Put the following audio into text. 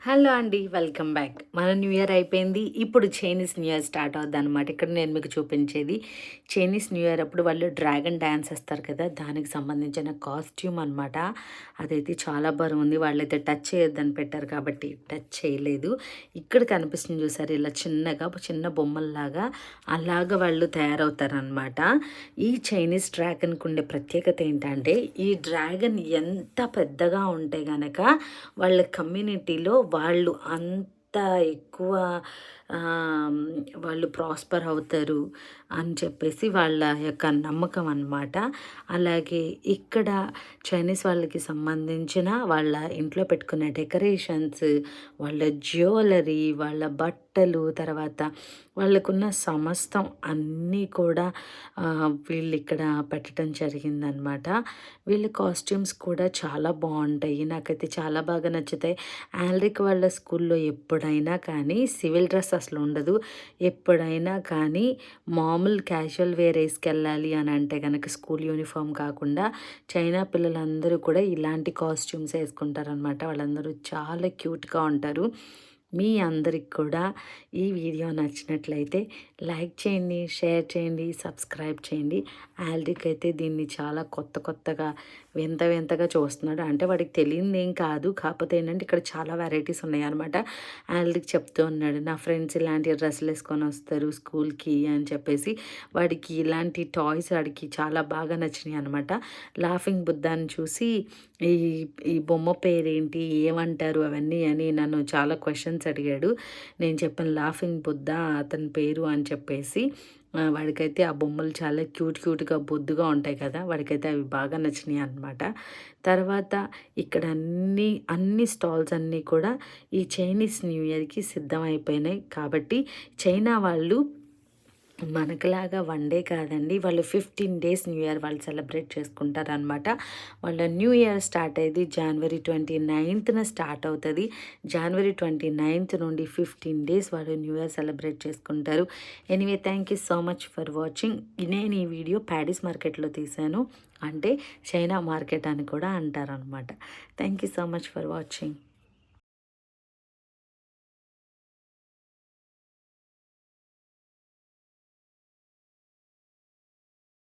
Hello అండి, welcome back. మన new year అయిపోయింది. ఇప్పుడు చైనీస్ న్యూ ఇయర్ స్టార్ట్ అవుద్దనమాట. ఇక్కడ నేను మీకు చూపించేది చైనీస్ న్యూ ఇయర్ అప్పుడు వాళ్ళు డ్రాగన్ డ్యాన్స్ వేస్తారు కదా, దానికి సంబంధించిన కాస్ట్యూమ్ అనమాట. అదైతే చాలా బరువుంది. వాళ్ళైతే టచ్ చేయొద్దని పెట్టారు కాబట్టి టచ్ చేయలేదు. ఇక్కడ కనిపిస్తుంది చూసారు, ఇలా చిన్నగా చిన్న బొమ్మల్లాగా అలాగ వాళ్ళు తయారవుతారనమాట. ఈ చైనీస్ డ్రాగన్కి ఉండే ప్రత్యేకత ఏంటంటే, ఈ డ్రాగన్ ఎంత పెద్దగా ఉంటే గనక వాళ్ళ కమ్యూనిటీలో వాళ్ళు అంత ఎక్కువ వాళ్ళు ప్రాస్పర్ అవుతారు అని చెప్పేసి వాళ్ళ యొక్క నమ్మకం అన్నమాట. అలాగే ఇక్కడ చైనీస్ వాళ్ళకి సంబంధించిన వాళ్ళ ఇంట్లో పెట్టుకునే డెకరేషన్స్, వాళ్ళ జ్యువెలరీ, వాళ్ళ బట్టలు, తర్వాత వాళ్ళకున్న సమస్తం అన్నీ కూడా వీళ్ళు ఇక్కడ పెట్టడం జరిగిందనమాట. వీళ్ళ కాస్ట్యూమ్స్ కూడా చాలా బాగుంటాయి. నాకైతే చాలా బాగా నచ్చుతాయి. ఆల్రిక్ వాళ్ళ స్కూల్లో ఎప్పుడైనా కానీ సివిల్ డ్రెస్ అసలు ఉండదు. ఎప్పుడైనా కానీ మామూలు క్యాజువల్ వేర్ వేసుకెళ్ళాలి అని అంటే కనుక స్కూల్ యూనిఫామ్ కాకుండా చైనా పిల్లలందరూ కూడా ఇలాంటి కాస్ట్యూమ్స్ వేసుకుంటారనమాట. వాళ్ళందరూ చాలా క్యూట్గా ఉంటారు. మీ అందరికి కూడా ఈ వీడియో నచ్చినట్లయితే లైక్ చేయండి, షేర్ చేయండి, సబ్స్క్రైబ్ చేయండి. ఆల్రిక్ అయితే దీన్ని చాలా కొత్తగా వింతగా చూస్తున్నాడు. అంటే వాడికి తెలియదు ఏం కాదు, కాకపోతే ఏంటంటే ఇక్కడ చాలా వెరైటీస్ ఉన్నాయి అనమాట. ఆల్రిక్ చెప్తూ ఉన్నాడు, నా ఫ్రెండ్స్ ఇలాంటి డ్రెస్సులు వేసుకొని వస్తారు స్కూల్కి అని చెప్పేసి. వాడికి ఇలాంటి టాయ్స్ వాడికి చాలా బాగా నచ్చినాయి అనమాట. లాఫింగ్ బుద్ధాన్ని చూసి ఈ ఈ బొమ్మ పేరేంటి, ఏమంటారు అవన్నీ అని నన్ను చాలా క్వశ్చన్స్ అడిగాడు. నేను చెప్పాను లాఫింగ్ బుద్ధ అతని పేరు అని చెప్పేసి. వాడికైతే ఆ బొమ్మలు చాలా క్యూట్గా బొద్దుగా ఉంటాయి కదా, వాడికైతే అవి బాగా నచ్చినాయి అనమాట. తర్వాత ఇక్కడ అన్ని స్టాల్స్ అన్నీ కూడా ఈ చైనీస్ న్యూ ఇయర్కి సిద్ధమైపోయినాయి. కాబట్టి చైనా వాళ్ళు మనకులాగా వన్ డే కాదండి, వాళ్ళు 15 days న్యూ ఇయర్ వాళ్ళు సెలబ్రేట్ చేసుకుంటారనమాట. వాళ్ళ న్యూ ఇయర్ స్టార్ట్ అయ్యేది January 29th స్టార్ట్ అవుతుంది. January 29th నుండి 15 days వాళ్ళు న్యూ ఇయర్ సెలబ్రేట్ చేసుకుంటారు. Anyway, thank you so much for watching. నేను ఈ వీడియో ప్యారిస్ మార్కెట్లో తీశాను, అంటే చైనా మార్కెట్ అని కూడా అంటారనమాట. Thank you so much for watching.